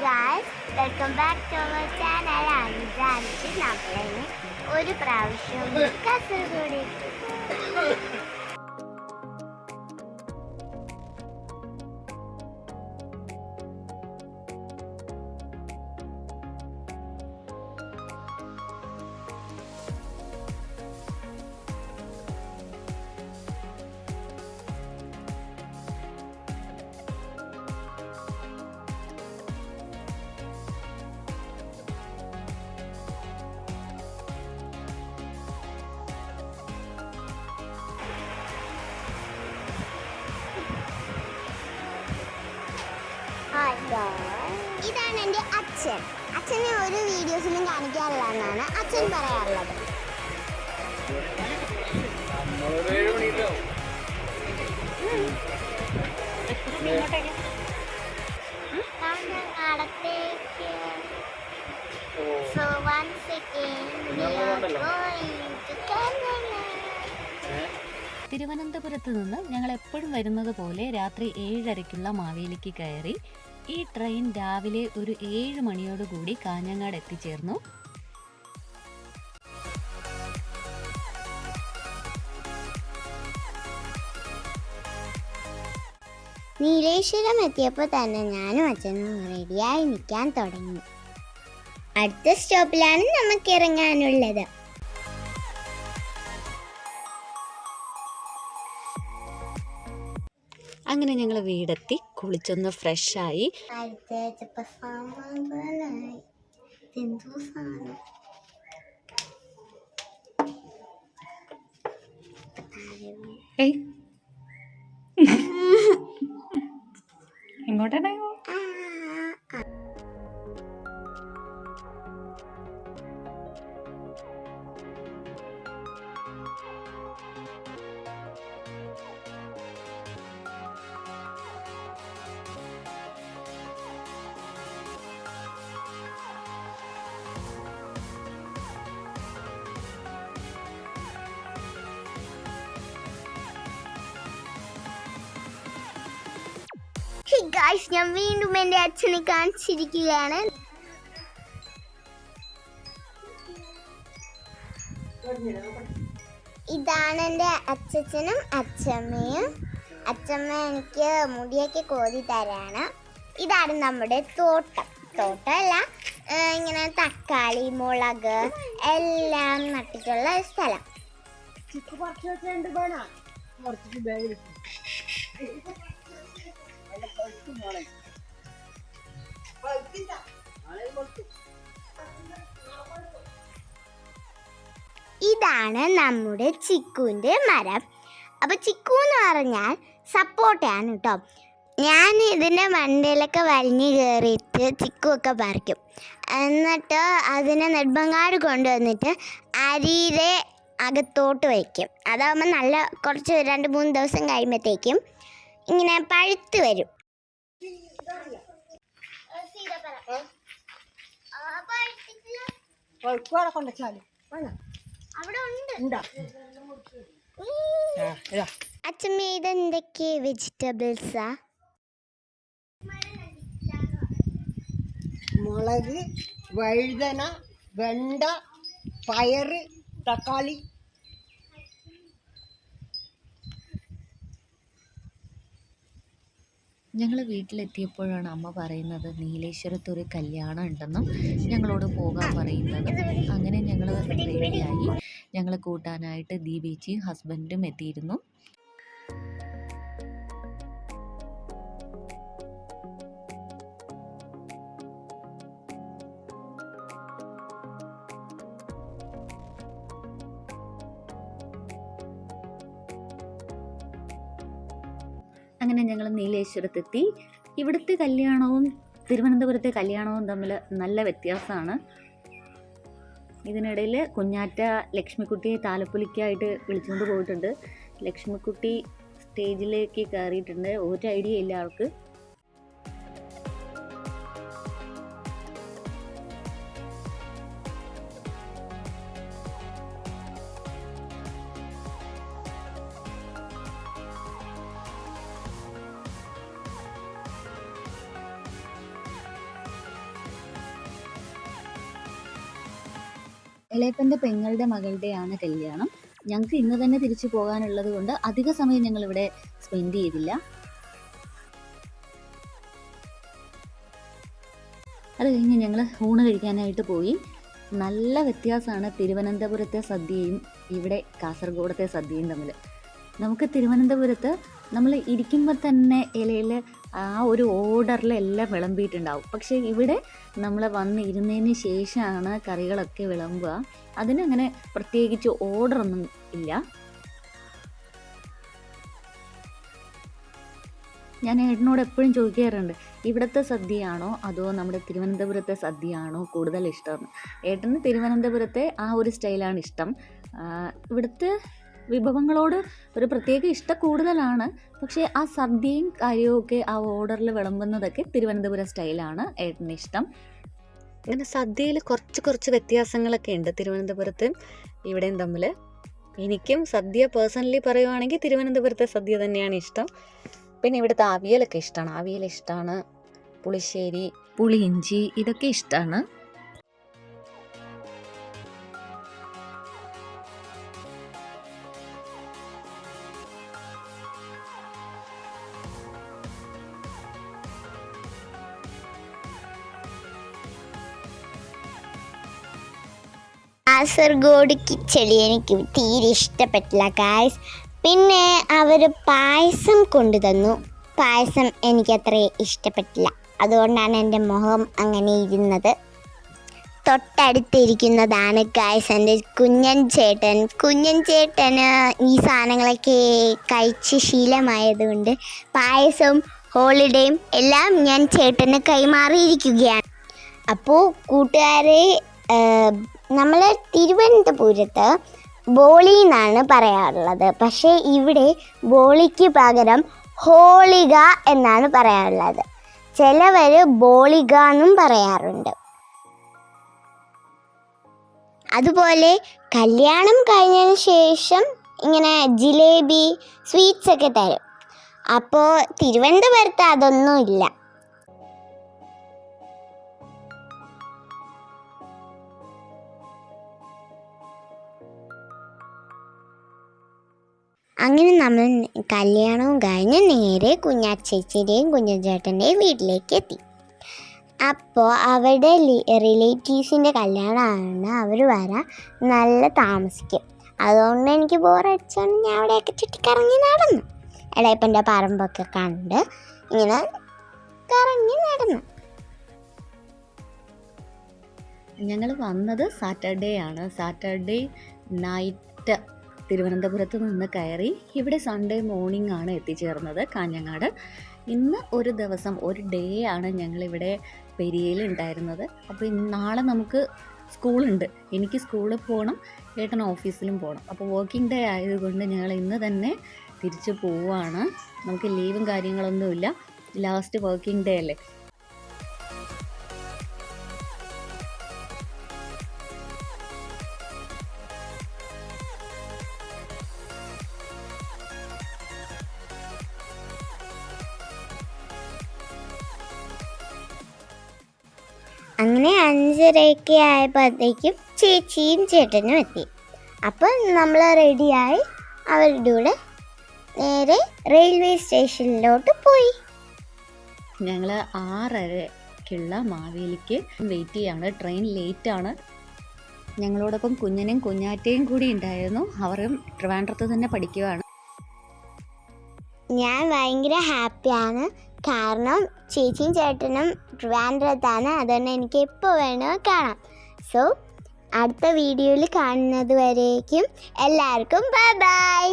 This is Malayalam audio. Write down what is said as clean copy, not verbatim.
guys, welcome back to our channel. നമ്മളെ ഒരു പ്രാവശ്യം കാസർഗോഡ് ഇതാണ് എൻ്റെ അച്ഛൻ. അച്ഛനെ ഒരു വീഡിയോസിലും കാണിക്കാറില്ലെന്നാണ് അച്ഛൻ പറയാറുള്ളത്. So once again we are going to Kerala. തിരുവനന്തപുരത്ത് നിന്ന് ഞങ്ങൾ എപ്പോഴും വരുന്നത് പോലെ രാത്രി 7:30-ക്കുള്ള മാവേലിക്ക് കയറി. ഈ ട്രെയിൻ രാവിലെ ഒരു 7 മണിയോടുകൂടി കാഞ്ഞങ്ങാട് എത്തിച്ചേർന്നു. നീലേശ്വരം എത്തിയപ്പോൾ തന്നെ ഞാനും അച്ഛനും റെഡിയായി നിൽക്കാൻ തുടങ്ങി. അടുത്ത സ്റ്റോപ്പിലാണ് നമുക്ക് ഇറങ്ങാനുള്ളത്. അങ്ങനെ ഞങ്ങൾ വീടെത്തി കുളിച്ചൊന്ന് ഫ്രഷായി. ഇങ്ങോട്ടാണോ? ഞാൻ വീണ്ടും എൻ്റെ അച്ഛനെ കാണിച്ചിരിക്കുകയാണ്. ഇതാണ് എൻ്റെ അച്ഛനും അച്ഛമ്മയും. അച്ഛമ്മ എനിക്ക് മുടിയൊക്കെ കോതി തരാണ്. ഇതാണ് നമ്മുടെ തോട്ടമല്ല, ഇങ്ങനെ തക്കാളി, മുളക് എല്ലാം നട്ടിട്ടുള്ള സ്ഥലം. ഇതാണ് നമ്മുടെ ചിക്കുവിൻ്റെ മരം. അപ്പോൾ ചിക്കു എന്ന് പറഞ്ഞാൽ സപ്പോട്ടയാണ് കേട്ടോ. ഞാൻ ഇതിൻ്റെ മണ്ടയിലൊക്കെ വലിഞ്ഞു കയറിയിട്ട് ചിക്കുവൊക്കെ പറിക്കും. എന്നിട്ട് അതിനെ നെടുമ്പങ്ങാട് കൊണ്ടുവന്നിട്ട് അരിയിലെ അകത്തോട്ട് വയ്ക്കും. അതാകുമ്പോൾ നല്ല കുറച്ച് 2-3 ദിവസം കഴിയുമ്പോഴത്തേക്കും ഇങ്ങനെ പഴുത്ത് വരും. അച്ഛമ്മ ഇതെന്തൊക്കെ വെജിറ്റബിൾസാ? മുളക്, വഴുതന, വെണ്ട, പയറ്, തക്കാളി. ഞങ്ങൾ വീട്ടിലെത്തിയപ്പോഴാണ് അമ്മ പറയുന്നത് നീലേശ്വരത്ത് ഒരു കല്യാണം ഉണ്ടെന്നും ഞങ്ങളോട് പോകാൻ പറയുന്നത്. അങ്ങനെ ഞങ്ങൾ റെഡിയായി. ഞങ്ങൾ കൂട്ടാനായിട്ട് ദീപേച്ചിയും ഹസ്ബൻഡും എത്തിയിരുന്നു. അങ്ങനെ ഞങ്ങൾ നീലേശ്വരത്തെത്തി. ഇവിടുത്തെ കല്യാണവും തിരുവനന്തപുരത്തെ കല്യാണവും തമ്മിൽ നല്ല വ്യത്യാസമാണ്. ഇതിനിടയിൽ കുഞ്ഞാറ്റ ലക്ഷ്മിക്കുട്ടിയെ താലപ്പൊലിക്കായിട്ട് വിളിച്ചുകൊണ്ട് പോയിട്ടുണ്ട്. ലക്ഷ്മിക്കുട്ടി സ്റ്റേജിലേക്ക് കയറിയിട്ടുണ്ട്. ഒരു ഐഡിയ ഇല്ല ആൾക്ക്. ഇളയപ്പൻ്റെ പെങ്ങളുടെ മകളുടെയാണ് കല്യാണം. ഞങ്ങൾക്ക് ഇന്ന് തന്നെ തിരിച്ചു പോകാനുള്ളത് കൊണ്ട് അധിക സമയം ഞങ്ങളിവിടെ സ്പെൻഡ് ചെയ്തില്ല. അത് കഴിഞ്ഞ് ഞങ്ങൾ ഊണ് കഴിക്കാനായിട്ട് പോയി. നല്ല വ്യത്യാസമാണ് തിരുവനന്തപുരത്തെ സദ്യയും ഇവിടെ കാസർഗോഡത്തെ സദ്യയും തമ്മിൽ. നമുക്ക് തിരുവനന്തപുരത്ത് നമ്മൾ ഇരിക്കുമ്പോൾ തന്നെ ഇലയിൽ ആ ഒരു ഓർഡറിൽ എല്ലാം വിളമ്പിയിട്ടുണ്ടാവും. പക്ഷേ ഇവിടെ നമ്മൾ വന്ന് ഇരുന്നതിന് ശേഷമാണ് കറികളൊക്കെ വിളമ്പുക. അതിനങ്ങനെ പ്രത്യേകിച്ച് ഓർഡറൊന്നും ഇല്ല. ഞാൻ ഏട്ടനോട് എപ്പോഴും ചോദിക്കാറുണ്ട്, ഇവിടുത്തെ സദ്യയാണോ അതോ നമ്മുടെ തിരുവനന്തപുരത്തെ സദ്യയാണോ കൂടുതൽ ഇഷ്ടമെന്ന്. ഏട്ടന് തിരുവനന്തപുരത്തെ ആ ഒരു സ്റ്റൈലാണ് ഇഷ്ടം. ഇവിടുത്തെ വിഭവങ്ങളോട് ഒരു പ്രത്യേക ഇഷ്ടം കൂടുതലാണ്. പക്ഷേ ആ സദ്യയും കാര്യമൊക്കെ ആ ഓർഡറിൽ വിളമ്പുന്നതൊക്കെ തിരുവനന്തപുരം സ്റ്റൈലാണ് ഏട്ടന് ഇഷ്ടം. അങ്ങനെ സദ്യയിൽ കുറച്ച് വ്യത്യാസങ്ങളൊക്കെ ഉണ്ട് തിരുവനന്തപുരത്ത് ഇവിടെയും തമ്മിൽ. എനിക്കും സദ്യ പേഴ്സണലി പറയുവാണെങ്കിൽ തിരുവനന്തപുരത്തെ സദ്യ തന്നെയാണ് ഇഷ്ടം. പിന്നെ ഇവിടുത്തെ അവിയലൊക്കെ ഇഷ്ടമാണ്. അവിയൽ ഇഷ്ടമാണ്, പുളിശ്ശേരി, പുളിയിഞ്ചി ഇതൊക്കെ ഇഷ്ടമാണ്. കാസർഗോഡ് കിച്ചടി എനിക്ക് തീരെ ഇഷ്ടപ്പെട്ടില്ല ഗായ്സ്. പിന്നെ അവർ പായസം കൊണ്ടു തന്നു. പായസം എനിക്കത്ര ഇഷ്ടപ്പെട്ടില്ല. അതുകൊണ്ടാണ് എൻ്റെ മുഖം അങ്ങനെ ഇരുന്നത്. തൊട്ടടുത്തിരിക്കുന്നതാണ് ഗായ്സ് എൻ്റെ കുഞ്ഞൻ ചേട്ടൻ. കുഞ്ഞൻ ചേട്ടന് ഈ സാധനങ്ങളൊക്കെ കഴിച്ച് ശീലമായതുകൊണ്ട് പായസവും ഹോളിഡേയും എല്ലാം ഞാൻ ചേട്ടന് കൈമാറിയിരിക്കുകയാണ്. അപ്പോൾ കൂട്ടുകാരെ, നമ്മൾ തിരുവനന്തപുരത്ത് ബോളി എന്നാണ് പറയാറുള്ളത്. പക്ഷേ ഇവിടെ ബോളിക്ക് പകരം ഹോളിക എന്നാണ് പറയാറുള്ളത്. ചിലവർ ബോളിക എന്നും പറയാറുണ്ട്. അതുപോലെ കല്യാണം കഴിഞ്ഞതിന് ശേഷം ഇങ്ങനെ ജിലേബി, സ്വീറ്റ്സ് ഒക്കെ തരും. അപ്പോൾ തിരുവനന്തപുരത്ത് അതൊന്നുമില്ല. അങ്ങനെ നമ്മൾ കല്യാണവും കഴിഞ്ഞ് നേരെ കുഞ്ഞാച്ചേച്ചിയുടെയും കുഞ്ഞച്ചേട്ടൻ്റെയും വീട്ടിലേക്ക് എത്തി. അപ്പോൾ അവരുടെ റിലേറ്റീവ്സിൻ്റെ കല്യാണമാണ്. അവർ വരാൻ നല്ല താമസിക്കും. അതുകൊണ്ട് എനിക്ക് ബോറടിച്ചാണ് ഞാൻ അവിടെയൊക്കെ ചുറ്റിക്കറങ്ങി നടന്നു. ഇളയപ്പൻ്റെ പറമ്പൊക്കെ കണ്ട് ഇങ്ങനെ കറങ്ങി നടന്നു. ഞങ്ങൾ വന്നത് സാറ്റർഡേ ആണ്. സാറ്റർഡേ നൈറ്റ് തിരുവനന്തപുരത്ത് നിന്ന് കയറി ഇവിടെ സൺഡേ മോർണിംഗ് ആണ് എത്തിച്ചേർന്നത് കാഞ്ഞങ്ങാട്. ഇന്ന് ഒരു ദിവസം ഒരു ഡേ ആണ് ഞങ്ങളിവിടെ പെരിയയിൽ ഉണ്ടായിരുന്നത്. അപ്പോൾ നാളെ നമുക്ക് സ്കൂളുണ്ട്. എനിക്ക് സ്കൂളിൽ പോകണം, ഏട്ടൻ ഓഫീസിലും പോകണം. അപ്പോൾ വർക്കിംഗ് ഡേ ആയതുകൊണ്ട് ഞങ്ങൾ ഇന്ന് തന്നെ തിരിച്ചു പോവുകയാണ്. നമുക്ക് ലീവും കാര്യങ്ങളൊന്നുമില്ല, ലാസ്റ്റ് വർക്കിംഗ് ഡേ അല്ലേ. അങ്ങനെ 5:30 ആയപ്പോഴത്തേക്കും ചേച്ചിയും ചേട്ടനും എത്തി. അപ്പം നമ്മൾ റെഡിയായി അവരുടെ കൂടെ നേരെ റെയിൽവേ സ്റ്റേഷനിലോട്ട് പോയി. ഞങ്ങൾ 6:30ക്കുള്ള മാവേലിക്ക് വെയിറ്റ് ചെയ്യാണ്. ട്രെയിൻ ലേറ്റാണ്. ഞങ്ങളോടൊപ്പം കുഞ്ഞനും കുഞ്ഞാറ്റയും കൂടി ഉണ്ടായിരുന്നു. അവരും ട്രിവാൻഡ്രത്ത് തന്നെ പഠിക്കുകയാണ്. ഞാൻ ഭയങ്കര ഹാപ്പിയാണ്. കാരണം ചേച്ചിയും ചേട്ടനും ട്രിവാൻഡ്രത്താണ്. അതുകൊണ്ട് എനിക്ക് എപ്പോൾ വേണോ കാണാം. സോ അടുത്ത വീഡിയോയിൽ കാണുന്നത് വരേക്കും എല്ലാവർക്കും ബൈ ബൈ.